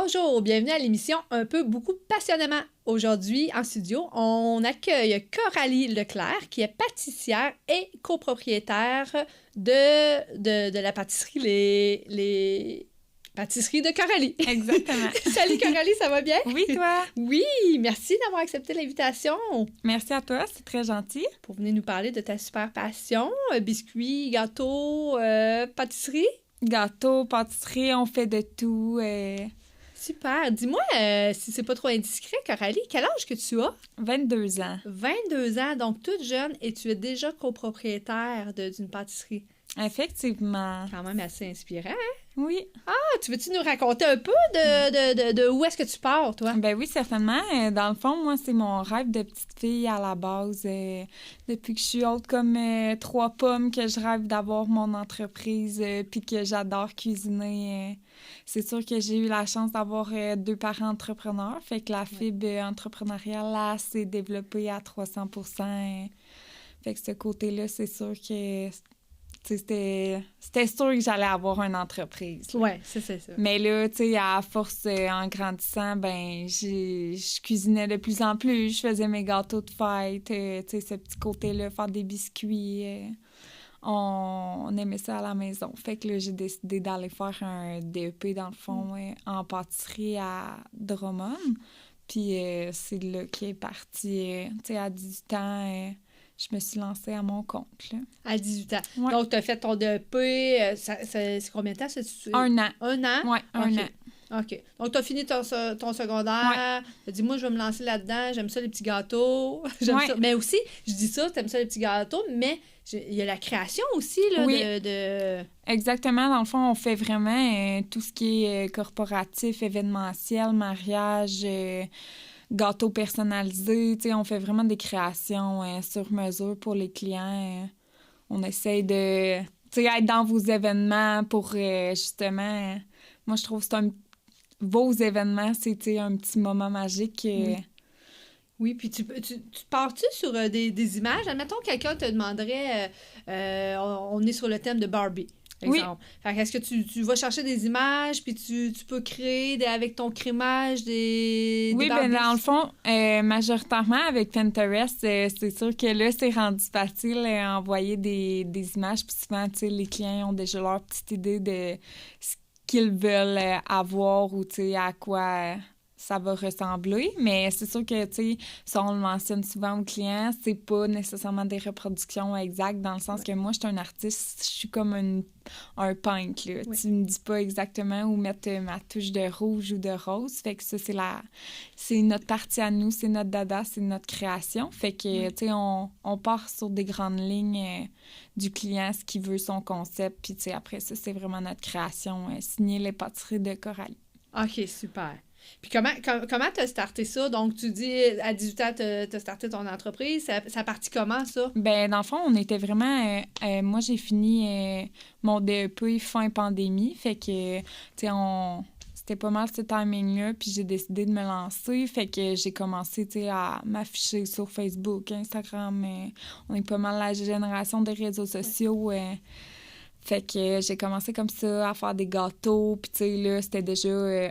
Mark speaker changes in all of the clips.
Speaker 1: Bonjour, bienvenue à l'émission Un peu, beaucoup, passionnément. Aujourd'hui, en studio, on accueille Coralie Leclerc, qui est pâtissière et copropriétaire de la pâtisserie Les Pâtisseries de Coralie.
Speaker 2: Exactement.
Speaker 1: Salut Coralie, ça va bien?
Speaker 2: Oui, toi?
Speaker 1: Oui, merci d'avoir accepté l'invitation.
Speaker 2: Merci à toi, c'est très gentil.
Speaker 1: Pour venir nous parler de ta super passion, biscuits, gâteaux, pâtisserie.
Speaker 2: Gâteau, pâtisserie, on fait de tout.
Speaker 1: Super. Dis-moi, si c'est pas trop indiscret, Coralie, quel âge que tu as?
Speaker 2: 22 ans.
Speaker 1: 22 ans, donc toute jeune, et tu es déjà copropriétaire d'une pâtisserie.
Speaker 2: Effectivement.
Speaker 1: Quand même assez inspirant, hein?
Speaker 2: Oui.
Speaker 1: Ah, tu veux-tu nous raconter un peu de où est-ce que tu pars, toi?
Speaker 2: Ben oui, certainement. Dans le fond, moi, c'est mon rêve de petite fille à la base. Depuis que je suis haute comme 3 pommes, que je rêve d'avoir mon entreprise, puis que j'adore cuisiner. C'est sûr que j'ai eu la chance d'avoir 2 parents entrepreneurs. Fait que la fibre entrepreneuriale, là, s'est développée à 300%. Fait que ce côté-là, c'est sûr que... C'était sûr que j'allais avoir une entreprise.
Speaker 1: Oui, c'est ça.
Speaker 2: Mais là, tu sais, à force, en grandissant, ben, je cuisinais de plus en plus. Je faisais mes gâteaux de fête, tu sais, ce petit côté-là, faire des biscuits. On aimait ça à la maison. Fait que là, j'ai décidé d'aller faire un DEP, dans le fond, en pâtisserie à Drummond. Puis c'est là qu'est parti, tu sais, à 18 ans... je me suis lancée à mon compte, là.
Speaker 1: À 18 ans.
Speaker 2: Ouais.
Speaker 1: Donc, tu as fait ton DEP, c'est combien de temps?
Speaker 2: Un an.
Speaker 1: Un an?
Speaker 2: Oui, un an.
Speaker 1: OK. Donc, tu as fini ton secondaire. Tu as dit, moi, je vais me lancer là-dedans. J'aime ça, les petits gâteaux. J'aime ça. Mais aussi, je dis ça, tu aimes ça, les petits gâteaux, mais il y a la création aussi, là, de...
Speaker 2: Exactement. Dans le fond, on fait vraiment tout ce qui est corporatif, événementiel, mariage... gâteaux personnalisés, tu sais, on fait vraiment des créations sur mesure pour les clients. On essaye de, tu sais, être dans vos événements pour justement, moi je trouve que vos événements, c'est, tu sais, un petit moment magique.
Speaker 1: Oui, puis tu pars-tu sur des images? Admettons, quelqu'un te demanderait, on est sur le thème de Barbie. Exemple. Oui. Fait est-ce que tu vas chercher des images, puis tu peux créer avec ton crémage des
Speaker 2: Oui,
Speaker 1: Barbies?
Speaker 2: Bien, dans le fond, majoritairement avec Pinterest, c'est sûr que là, c'est rendu facile d'envoyer des images. Puis souvent, tu sais, les clients ont déjà leur petite idée de ce qu'ils veulent avoir ou, tu sais, à quoi... ça va ressembler, mais c'est sûr que, tu sais, ça, on le mentionne souvent aux clients, c'est pas nécessairement des reproductions exactes, dans le sens que moi, je suis un artiste, je suis comme un peintre, là. Oui. Tu me dis pas exactement où mettre ma touche de rouge ou de rose, fait que ça, c'est notre partie à nous, c'est notre dada, c'est notre création, fait que, tu sais, on part sur des grandes lignes du client, ce qu'il veut, son concept, puis, tu sais, après ça, c'est vraiment notre création, signer les pâtisseries de Coralie.
Speaker 1: OK, super. Puis comment tu as starté ça? Donc, tu dis, à 18 ans, tu as starté ton entreprise. Ça partit comment, ça?
Speaker 2: Bien, dans le fond, on était vraiment... moi, j'ai fini mon DEP fin pandémie. Fait que, tu sais, c'était pas mal ce timing-là. Puis j'ai décidé de me lancer. Fait que j'ai commencé, tu sais, à m'afficher sur Facebook, Instagram. On est pas mal la génération des réseaux sociaux. Fait que j'ai commencé comme ça à faire des gâteaux. Puis, tu sais, là, c'était déjà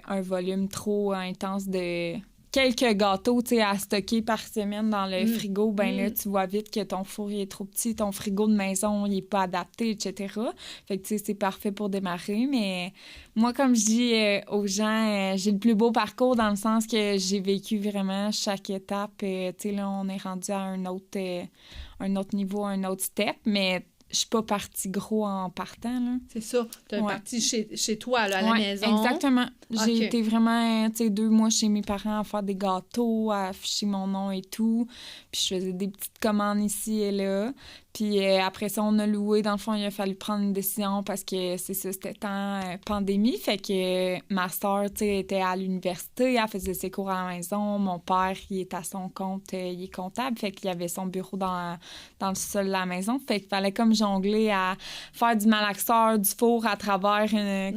Speaker 2: un volume trop intense de quelques gâteaux, tu sais, à stocker par semaine dans le frigo. Ben là, tu vois vite que ton four il est trop petit, ton frigo de maison, il est pas adapté, etc. Fait que, tu sais, c'est parfait pour démarrer. Mais moi, comme je dis aux gens, j'ai le plus beau parcours dans le sens que j'ai vécu vraiment chaque étape. Tu sais, là, on est rendu à un autre niveau, un autre step. Mais je suis pas partie gros en partant, là.
Speaker 1: C'est ça. Tu es partie chez toi, là, à la maison.
Speaker 2: Exactement. J'ai été vraiment, tu sais, 2 mois chez mes parents à faire des gâteaux, à afficher mon nom et tout. Puis je faisais des petites commandes ici et là. Puis après ça, on a loué. Dans le fond, il a fallu prendre une décision parce que c'est ça, c'était temps pandémie. Fait que ma soeur, tu sais, était à l'université. Elle faisait ses cours à la maison. Mon père, il est à son compte. Il est comptable. Fait qu'il avait son bureau dans le sol de la maison. Fait qu'il fallait comme jongler à faire du malaxeur, du four à travers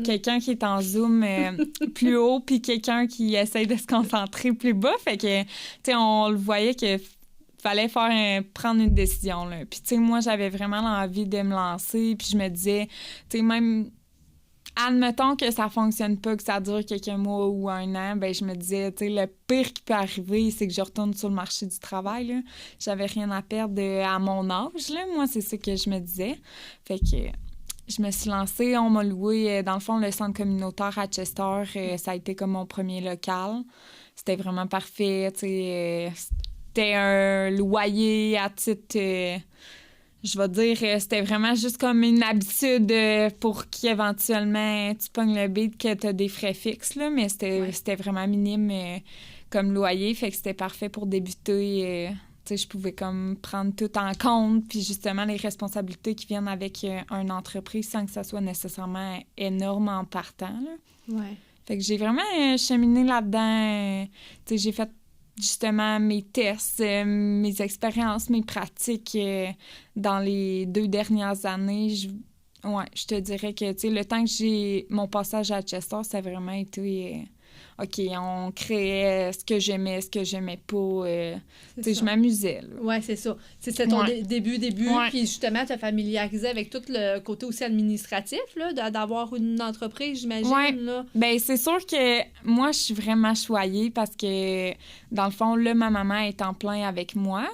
Speaker 2: quelqu'un qui est en Zoom plus haut puis quelqu'un qui essaye de se concentrer plus bas. Fait que, tu sais, on le voyait que fallait prendre une décision, là. Puis, tu sais, moi, j'avais vraiment l'envie de me lancer. Puis je me disais, tu sais, même admettons que ça fonctionne pas, que ça dure quelques mois ou un an, ben je me disais, tu sais, le pire qui peut arriver, c'est que je retourne sur le marché du travail, là. J'avais rien à perdre à mon âge, là. Moi, c'est ça que je me disais. Fait que je me suis lancée, on m'a loué, dans le fond, le centre communautaire à Chester. Ça a été comme mon premier local. C'était vraiment parfait, tu sais. C'était un loyer à titre... je vais dire, c'était vraiment juste comme une habitude pour qu'éventuellement tu pognes le beat que tu as des frais fixes, là, mais c'était vraiment minime comme loyer, fait que c'était parfait pour débuter. Tu sais, je pouvais comme prendre tout en compte, puis justement les responsabilités qui viennent avec une entreprise sans que ça soit nécessairement énorme en partant, là.
Speaker 1: Ouais.
Speaker 2: Fait que j'ai vraiment cheminé là-dedans. Tu sais, j'ai fait justement mes tests, mes expériences, mes pratiques dans les 2 dernières années. Je te dirais que, tu sais, le temps que j'ai mon passage à Chester, ça a vraiment été... OK, on créait ce que j'aimais pas. Tu sais, je m'amusais, là.
Speaker 1: Oui, c'est ça. C'était ton début,
Speaker 2: Ouais.
Speaker 1: puis justement, te familiariser avec tout le côté aussi administratif, là, d'avoir une entreprise, j'imagine,
Speaker 2: Ouais.
Speaker 1: là.
Speaker 2: Ben c'est sûr que moi, je suis vraiment choyée parce que, dans le fond, là, ma maman est en plein avec moi.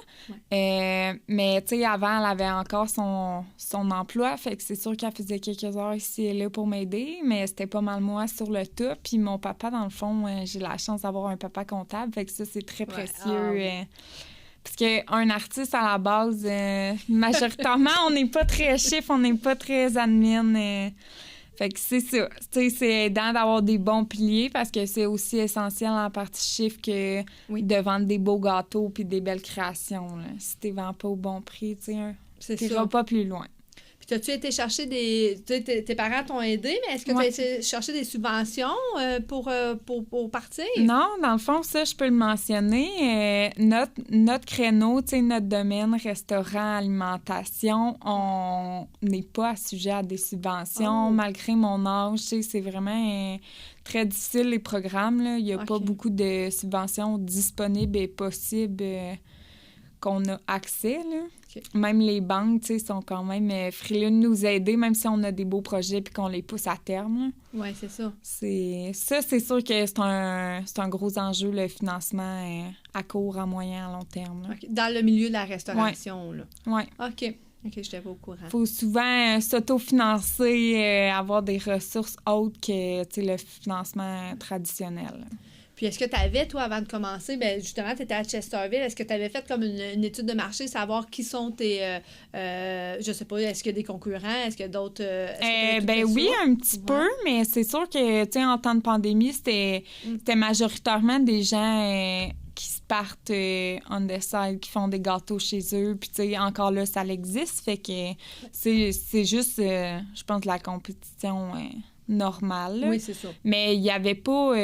Speaker 2: Ouais. Mais, tu sais, avant, elle avait encore son emploi, fait que c'est sûr qu'elle faisait quelques heures ici et là pour m'aider, mais c'était pas mal moi sur le tas. Puis mon papa, dans le fond, j'ai la chance d'avoir un papa comptable, fait que ça, c'est très précieux. Parce qu'un artiste, à la base, majoritairement, on n'est pas très chiffre, on n'est pas très admin. Fait que c'est ça. Tu sais, c'est aidant d'avoir des bons piliers parce que c'est aussi essentiel en partie chiffre que de vendre des beaux gâteaux puis des belles créations, là. Si tu ne vends pas au bon prix, tu sais, tu n'iras pas plus loin.
Speaker 1: Puis, as-tu été chercher des... Tes parents t'ont aidé, mais est-ce que tu as été chercher des subventions pour partir?
Speaker 2: Non, dans le fond, ça, je peux le mentionner. Notre créneau, tu sais, notre domaine, restaurant, alimentation, on n'est pas sujet à des subventions. Malgré mon âge, tu sais, c'est vraiment très difficile, les programmes, là. Il n'y a pas beaucoup de subventions disponibles et possibles qu'on a accès, là. Même les banques, tu sais, sont quand même frileux de nous aider, même si on a des beaux projets puis qu'on les pousse à terme.
Speaker 1: Oui, c'est ça.
Speaker 2: C'est sûr que c'est un gros enjeu, le financement à court, à moyen, à long terme. Là.
Speaker 1: Dans le milieu de la restauration, là.
Speaker 2: Oui.
Speaker 1: OK, je n'étais pas au courant.
Speaker 2: Il faut souvent s'autofinancer, avoir des ressources autres que, tu sais, le financement traditionnel.
Speaker 1: Puis est-ce que tu avais, toi, avant de commencer, bien, justement, tu étais à Chesterville, est-ce que tu avais fait comme une étude de marché, savoir qui sont tes, je sais pas, est-ce qu'il y a des concurrents, est-ce qu'il y a d'autres...
Speaker 2: ben oui, un petit peu, mais c'est sûr que, tu sais, en temps de pandémie, c'était majoritairement des gens qui se partent on the side, qui font des gâteaux chez eux, puis tu sais, encore là, ça existe, fait que c'est juste, je pense, la compétition... normal.
Speaker 1: Oui, c'est ça.
Speaker 2: Mais il n'y avait pas... tu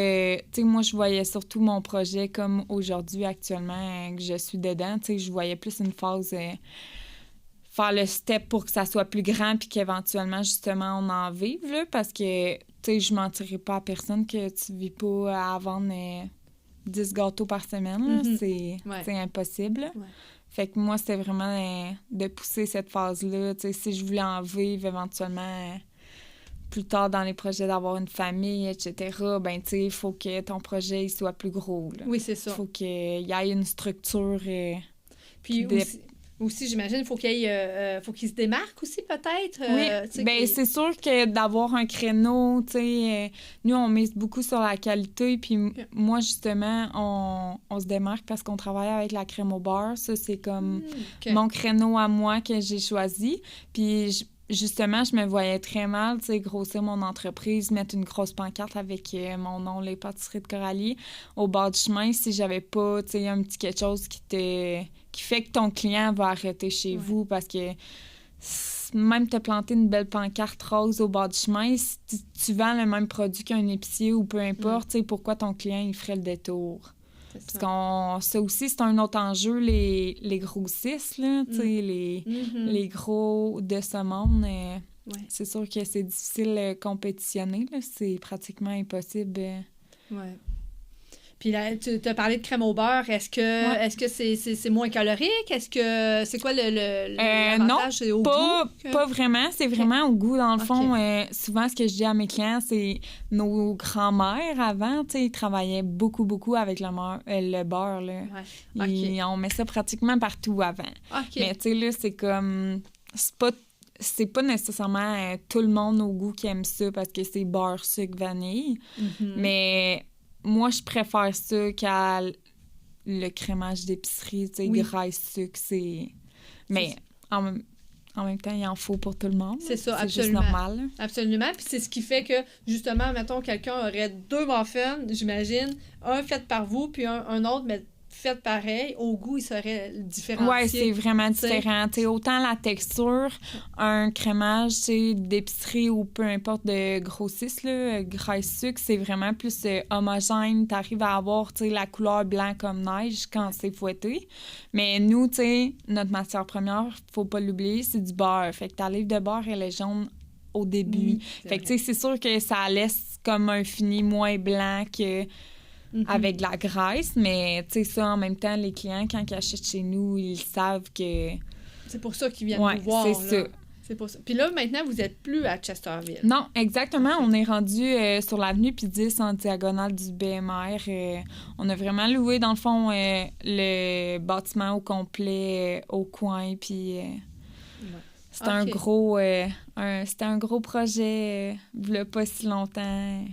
Speaker 2: sais, moi, je voyais surtout mon projet comme aujourd'hui, actuellement, que je suis dedans. Tu sais, je voyais plus une phase... faire le step pour que ça soit plus grand puis qu'éventuellement, justement, on en vive, là, parce que, tu sais, je mentirais pas à personne que tu vis pas à vendre 10 gâteaux par semaine. Là. C'est impossible. Ouais. Fait que moi, c'était vraiment de pousser cette phase-là. Tu sais, si je voulais en vivre éventuellement... plus tard dans les projets d'avoir une famille, etc., ben tu sais, il faut que ton projet il soit plus gros. Là.
Speaker 1: Oui, c'est ça.
Speaker 2: Il faut qu'il y ait une structure.
Speaker 1: Puis aussi, j'imagine, il faut qu'il se démarque aussi, peut-être.
Speaker 2: Oui, ben c'est sûr que d'avoir un créneau, tu sais, nous, on mise beaucoup sur la qualité, puis moi, justement, on se démarque parce qu'on travaille avec la crème au beurre. Ça, c'est comme mon créneau à moi que j'ai choisi. Puis justement, je me voyais très mal, tu sais, grossir mon entreprise, mettre une grosse pancarte avec mon nom, les pâtisseries de Coralie, au bord du chemin, si j'avais pas, tu sais, un petit quelque chose qui fait que ton client va arrêter chez vous, parce que même te planter une belle pancarte rose au bord du chemin, si tu vends le même produit qu'un épicier ou peu importe, tu sais, pourquoi ton client, il ferait le détour? Parce ça aussi, c'est un autre enjeu, les grossistes, là, tu sais, les gros de ce monde. C'est sûr que c'est difficile de compétitionner, là, c'est pratiquement impossible.
Speaker 1: Ouais. Puis là, tu as parlé de crème au beurre. Est-ce que c'est moins calorique? Est-ce que c'est quoi l'avantage au goût?
Speaker 2: Pas vraiment. C'est vraiment au goût. Dans le fond, souvent, ce que je dis à mes clients, c'est nos grands-mères, avant, tu sais, ils travaillaient beaucoup, beaucoup avec le beurre, là. Ouais. On met ça pratiquement partout avant. Mais tu sais, là, c'est comme... C'est pas nécessairement tout le monde au goût qui aime ça parce que c'est beurre, sucre, vanille. Mais moi, je préfère ça qu'à le crémage d'épicerie, tu sais, graisse, sucre, c'est... Mais en même temps, il en faut pour tout le monde.
Speaker 1: C'est ça, absolument.
Speaker 2: C'est juste normal.
Speaker 1: Absolument. Puis c'est ce qui fait que, justement, mettons, quelqu'un aurait 2 muffins, j'imagine, un fait par vous, puis un autre, mais fait pareil, au goût, il serait différencié.
Speaker 2: Oui, c'est vraiment différent. T'sais, autant la texture, un crémage d'épicerie ou peu importe de grossiste, graisse sucre, c'est vraiment plus homogène. T'arrives à avoir la couleur blanc comme neige quand c'est fouetté. Mais nous, notre matière première, faut pas l'oublier, c'est du beurre. Fait que ta livre de beurre, elle est jaune au début. Oui, fait que c'est sûr que ça laisse comme un fini moins blanc que... avec de la graisse, mais tu sais, ça, en même temps, les clients, quand ils achètent chez nous, ils savent que...
Speaker 1: C'est pour ça qu'ils viennent nous voir,
Speaker 2: c'est ça.
Speaker 1: C'est pour ça. Puis là, maintenant, vous n'êtes plus à Chesterville.
Speaker 2: Non, exactement. On est rendu sur l'avenue puis 10 en diagonale du BMR. On a vraiment loué, dans le fond, le bâtiment au complet au coin, puis... C'était un gros... c'était un gros projet, il n'y a pas si longtemps...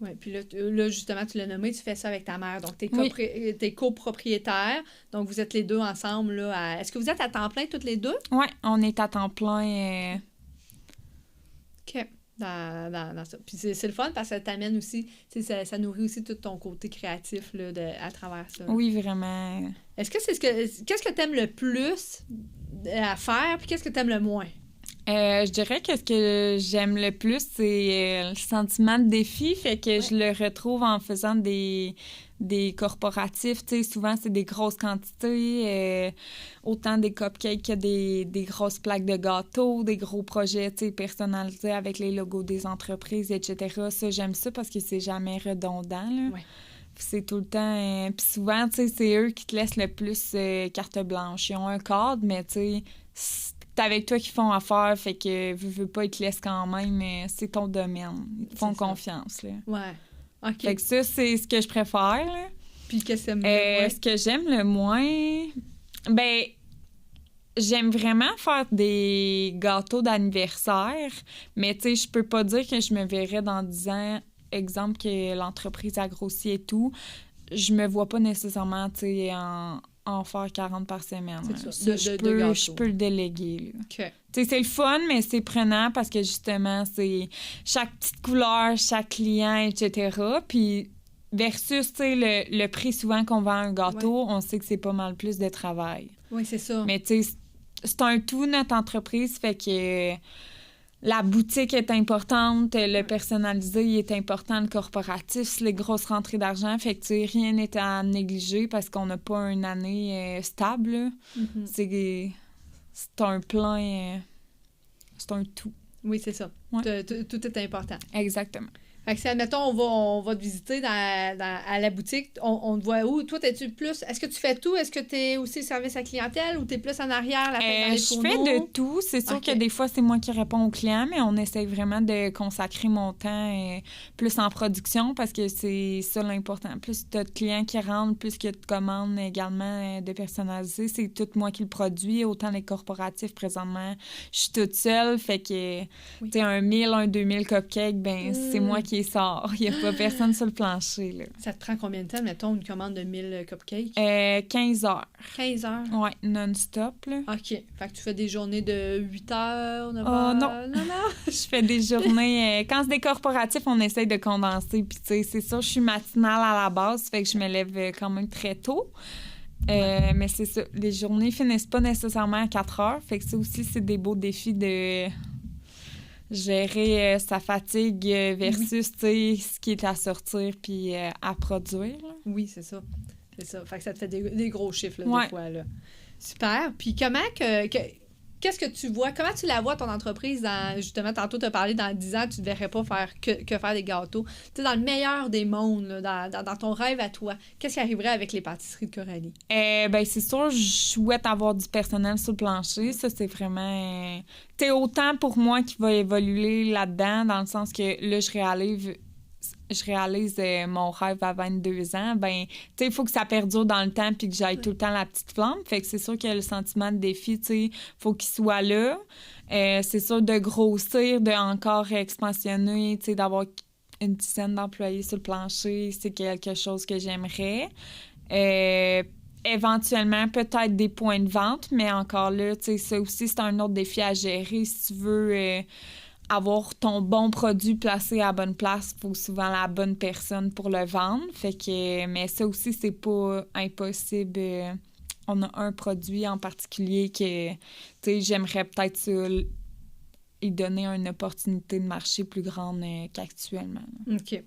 Speaker 1: Oui, puis là, justement, tu l'as nommé, tu fais ça avec ta mère. Donc, t'es copropriétaire. Donc, vous êtes les deux ensemble. Là, Est-ce que vous êtes à temps plein toutes les deux?
Speaker 2: Oui, on est à temps plein.
Speaker 1: OK. Dans ça. Puis c'est le fun parce que ça t'amène aussi, ça nourrit aussi tout ton côté créatif là, à travers ça.
Speaker 2: Oui, vraiment.
Speaker 1: Est-ce que qu'est-ce que t'aimes le plus à faire, puis qu'est-ce que t'aimes le moins?
Speaker 2: Je dirais que ce que j'aime le plus, c'est le sentiment de défi. Fait que je le retrouve en faisant des corporatifs. Tu sais, souvent, c'est des grosses quantités. Autant des cupcakes que des grosses plaques de gâteaux, des gros projets, tu sais, personnalisés avec les logos des entreprises, etc. Ça, j'aime ça parce que c'est jamais redondant, là. Ouais. C'est tout le temps... Puis souvent, tu sais, c'est eux qui te laissent le plus carte blanche. Ils ont un cadre, mais tu sais... C'est avec toi qu'ils font affaire, fait que veux pas, ils te laissent quand même, mais c'est ton domaine. Ils te font confiance, là.
Speaker 1: Ouais. OK.
Speaker 2: Fait que ça, c'est ce que je préfère, là.
Speaker 1: Puis qu'est-ce que t'aimes le moins?
Speaker 2: Ce que j'aime le moins... Ben, j'aime vraiment faire des gâteaux d'anniversaire, mais tu sais, je peux pas dire que je me verrais dans 10 ans, exemple, que l'entreprise a grossi et tout. Je me vois pas nécessairement, tu sais, en faire 40 par semaine.
Speaker 1: C'est ça,
Speaker 2: je peux le déléguer.
Speaker 1: OK.
Speaker 2: C'est le fun, mais c'est prenant parce que, justement, c'est chaque petite couleur, chaque client, etc. Puis versus, le prix souvent qu'on vend un gâteau, on sait que c'est pas mal plus de travail.
Speaker 1: Oui, c'est ça.
Speaker 2: Mais tu sais, c'est un tout, notre entreprise, fait que... La boutique est importante, le personnalisé il est important, le corporatif, c'est les grosses rentrées d'argent. Fait que rien n'est à négliger parce qu'on n'a pas une année stable. Mm-hmm. C'est un plan, c'est un tout.
Speaker 1: Oui, c'est ça. Ouais. Tout est important.
Speaker 2: Exactement.
Speaker 1: Fait que si, admettons, on va te visiter à la boutique, on te voit où? Toi, t'es-tu plus... Est-ce que tu fais tout? Est-ce que t'es aussi service à clientèle ou t'es plus en arrière, la tête dans les
Speaker 2: fourneaux? Je fais de tout. C'est sûr que des fois, c'est moi qui réponds aux clients, mais on essaie vraiment de consacrer mon temps plus en production parce que c'est ça l'important. Plus t'as de clients qui rentrent, plus que de commandes également de personnaliser. C'est tout moi qui le produis. Autant les corporatifs, présentement, je suis toute seule. Fait que, tu sais, un 2000 cupcakes, ben c'est moi qui les sort. Il n'y a pas personne sur le plancher, là.
Speaker 1: Ça te prend combien de temps, mettons, une commande de 1000 cupcakes?
Speaker 2: 15 heures.
Speaker 1: 15 heures?
Speaker 2: Oui, non-stop, là.
Speaker 1: OK. Fait que tu fais des journées de 8 heures, 9 heures?
Speaker 2: Non. Je fais des journées... quand c'est des corporatifs, on essaye de condenser. Puis, tu sais, c'est sûr, je suis matinale à la base, fait que je me lève quand même très tôt. Mais c'est ça. Les journées finissent pas nécessairement à 4 heures. Fait que ça aussi, c'est des beaux défis de... gérer sa fatigue versus ce qui est à sortir puis à produire. Là.
Speaker 1: Oui, c'est ça. C'est ça. Fait que ça te fait des gros chiffres là, des fois. Là. Super. Puis comment que qu'est-ce que tu vois? Comment tu la vois, ton entreprise, justement, tantôt, tu as parlé dans 10 ans, tu ne devrais pas faire que faire des gâteaux. Tu sais, dans le meilleur des mondes, là, dans ton rêve à toi, qu'est-ce qui arriverait avec les pâtisseries de Coralie?
Speaker 2: Ben, c'est sûr, je souhaite avoir du personnel sur le plancher. Ça, c'est vraiment... Tu sais, autant pour moi qui va évoluer là-dedans, dans le sens que là, je réalise mon rêve à 22 ans, ben, tu sais, il faut que ça perdure dans le temps puis que j'aille tout le temps la petite flamme. Fait que c'est sûr que le sentiment de défi, tu sais, faut qu'il soit là. C'est sûr de grossir, de encore expansionner, tu sais, d'avoir une dizaine d'employés sur le plancher, c'est quelque chose que j'aimerais. Éventuellement, peut-être des points de vente, mais encore là, tu sais, ça aussi, c'est un autre défi à gérer. Si tu veux... avoir ton bon produit placé à la bonne place, il faut souvent la bonne personne pour le vendre. Fait que, mais ça aussi, c'est pas impossible. On a un produit en particulier que, tu sais, j'aimerais peut-être ça, y donner une opportunité de marché plus grande qu'actuellement.
Speaker 1: OK.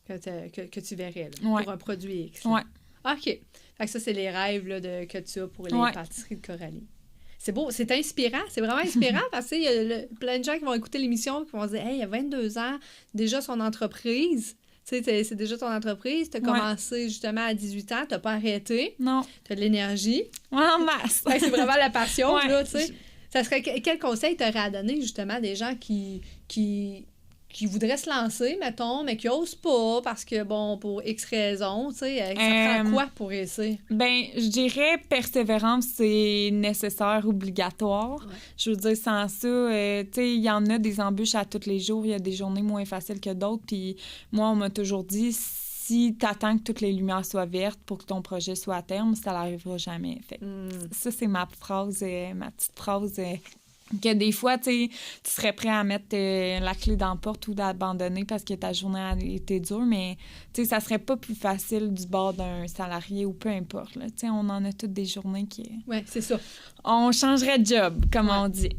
Speaker 1: Que tu verrais, là,
Speaker 2: ouais.
Speaker 1: pour un produit X.
Speaker 2: Oui.
Speaker 1: OK. Fait que ça, c'est les rêves là, que tu as pour les pâtisseries de Coralie. C'est beau, c'est inspirant, c'est vraiment inspirant parce qu'il y a plein de gens qui vont écouter l'émission et qui vont se dire « Hey, il y a 22 ans, déjà son entreprise. » Tu sais, c'est déjà ton entreprise. Tu as commencé justement à 18 ans, tu n'as pas arrêté.
Speaker 2: Non.
Speaker 1: Tu as de l'énergie.
Speaker 2: Ouais, en masse.
Speaker 1: C'est vraiment la passion, là, tu sais. Ça serait quel conseil tu aurais à donner justement à des gens qui voudraient se lancer, mettons, mais qui n'osent pas parce que, bon, pour X raisons, tu sais, ça prend quoi pour réussir?
Speaker 2: Ben, je dirais persévérance, c'est nécessaire, obligatoire. Ouais. Je veux dire, sans ça, tu sais, il y en a des embûches à tous les jours, il y a des journées moins faciles que d'autres, puis moi, on m'a toujours dit, si t'attends que toutes les lumières soient vertes pour que ton projet soit à terme, ça n'arrivera jamais. Fait ça, c'est ma petite phrase... que des fois, tu serais prêt à mettre la clé dans la porte ou d'abandonner parce que ta journée a été dure, mais ça serait pas plus facile du bord d'un salarié ou peu importe. Là. On en a toutes des journées qui...
Speaker 1: Oui, c'est ça.
Speaker 2: On changerait de job, comme on dit.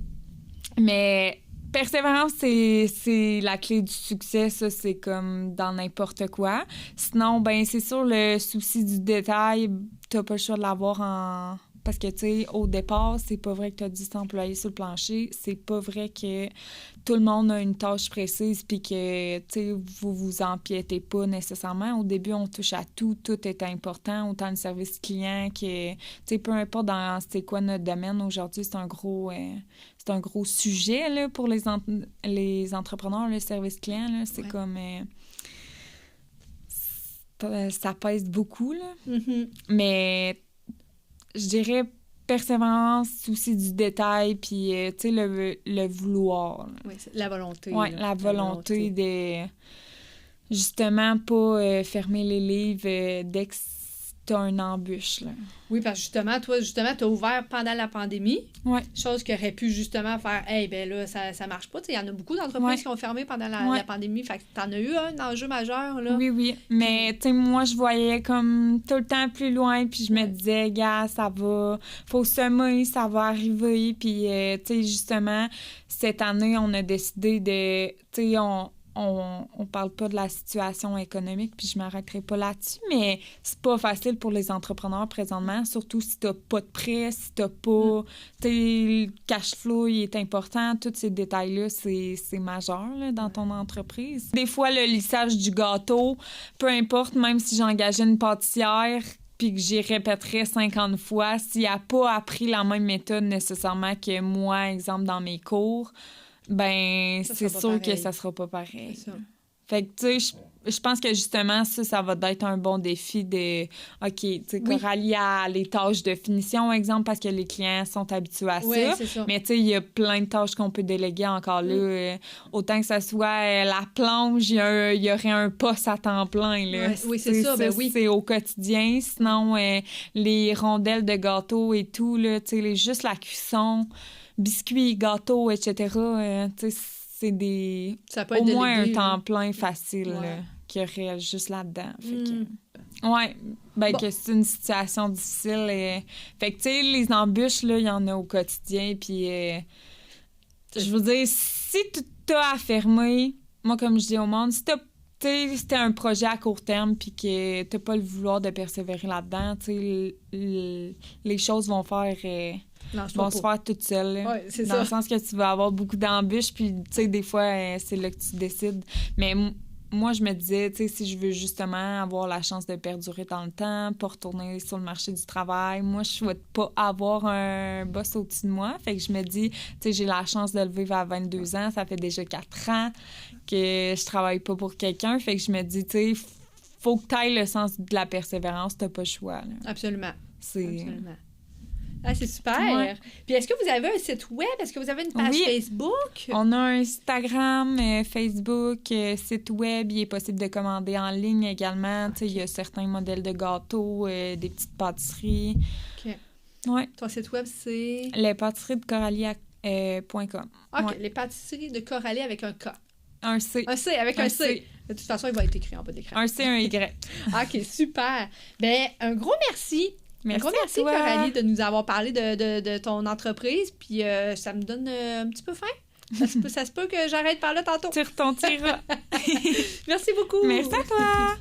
Speaker 2: Mais persévérance, c'est la clé du succès. Ça, c'est comme dans n'importe quoi. Sinon, ben c'est sûr, le souci du détail, t'as pas le choix de l'avoir en... Parce que, tu sais, au départ, c'est pas vrai que tu as 10 employés sur le plancher. C'est pas vrai que tout le monde a une tâche précise puis que, tu sais, vous vous empiétez pas nécessairement. Au début, on touche à tout. Tout est important, autant le service client que, tu sais, peu importe dans c'est quoi notre domaine. Aujourd'hui, c'est un gros sujet, là, pour les entrepreneurs, le service client, là. C'est comme... ça pèse beaucoup, là.
Speaker 1: Mm-hmm.
Speaker 2: Mais... je dirais persévérance, souci du détail, puis, tu sais, le vouloir.
Speaker 1: Oui, la volonté.
Speaker 2: Oui, la volonté de, justement, pas fermer les livres dès que t'as une embûche, là.
Speaker 1: Oui, parce que justement, t'as ouvert pendant la pandémie.
Speaker 2: Oui.
Speaker 1: Chose qui aurait pu justement faire, hey, ben là, ça marche pas. Il y en a beaucoup d'entreprises qui ont fermé pendant la pandémie. Fait que t'en as eu un enjeu majeur, là.
Speaker 2: Oui. Mais, tu sais, moi, je voyais comme tout le temps plus loin, puis je me disais, gars, ça va, faut semer, ça va arriver. Puis, tu sais, justement, cette année, on a décidé de, tu sais, on parle pas de la situation économique, puis je m'arrêterai pas là-dessus, mais c'est pas facile pour les entrepreneurs présentement, surtout si t'as pas de prêt, si t'as pas... Tu sais, le cash flow, il est important. Tous ces détails-là, c'est majeur là, dans ton entreprise. Des fois, le lissage du gâteau, peu importe, même si j'engageais une pâtissière puis que j'y répéterais 50 fois, s'il n'a pas appris la même méthode nécessairement que moi, exemple, dans mes cours... ben c'est sûr que ça sera pas pareil. Fait que, tu sais, je pense que justement, ça va être un bon défi de... OK, tu sais, Coralie a les tâches de finition, exemple, parce que les clients sont habitués à ça.
Speaker 1: Oui, c'est ça.
Speaker 2: Mais, tu sais, il y a plein de tâches qu'on peut déléguer encore là. Autant que ça soit la plonge, il y aurait un poste à temps plein, là.
Speaker 1: Oui, c'est ça, ben oui.
Speaker 2: C'est au quotidien. Sinon, les rondelles de gâteau et tout, là, tu sais, juste la cuisson... biscuits, gâteaux, etc. Tu sais, c'est des...
Speaker 1: Ça peut être
Speaker 2: au moins
Speaker 1: délégué,
Speaker 2: un temps plein facile qu'il y aurait juste là-dedans. Fait que... que c'est une situation difficile. Fait que, tu sais, les embûches, là, il y en a au quotidien. Puis, je veux dire, si tu t'as affirmé, moi, comme je dis au monde, si t'as tu sais, c'était un projet à court terme puis que t'as pas le vouloir de persévérer là-dedans, tu sais, les choses vont se faire toutes seules.
Speaker 1: Ouais, c'est
Speaker 2: dans
Speaker 1: ça.
Speaker 2: le sens que tu vas avoir beaucoup d'embûches, puis tu sais, des fois, c'est là que tu décides. Mais moi, je me disais, tu sais, si je veux justement avoir la chance de perdurer dans le temps, pas retourner sur le marché du travail, moi, je souhaite pas avoir un boss au-dessus de moi. Fait que je me dis, tu sais, j'ai la chance de le vivre à 22 ans, ça fait déjà 4 ans que je travaille pas pour quelqu'un. Fait que je me dis, tu sais, faut que tu ailles le sens de la persévérance, t'as pas le choix. Là.
Speaker 1: Absolument.
Speaker 2: C'est...
Speaker 1: Absolument. Ah, c'est super!
Speaker 2: Ouais.
Speaker 1: Puis est-ce que vous avez un site web? Est-ce que vous avez une page Facebook?
Speaker 2: On a un Instagram, Facebook, site web. Il est possible de commander en ligne également. Okay. Il y a certains modèles de gâteaux, des petites pâtisseries.
Speaker 1: OK.
Speaker 2: Ouais.
Speaker 1: Ton site web, c'est?
Speaker 2: lespâtisseries-de-Coralie.com.
Speaker 1: OK.
Speaker 2: Ouais.
Speaker 1: Les pâtisseries de Coralie avec un K.
Speaker 2: Un C.
Speaker 1: Un C, avec un C. De toute façon, il va être écrit en bas de l'écran.
Speaker 2: Un C, un Y.
Speaker 1: OK, super. Ben, un gros merci.
Speaker 2: Merci,
Speaker 1: merci Coralie, de nous avoir parlé de ton entreprise. Puis ça me donne un petit peu faim. Ça se peut que j'arrête par là tantôt.
Speaker 2: Tire ton tir.
Speaker 1: Merci beaucoup.
Speaker 2: Merci à toi.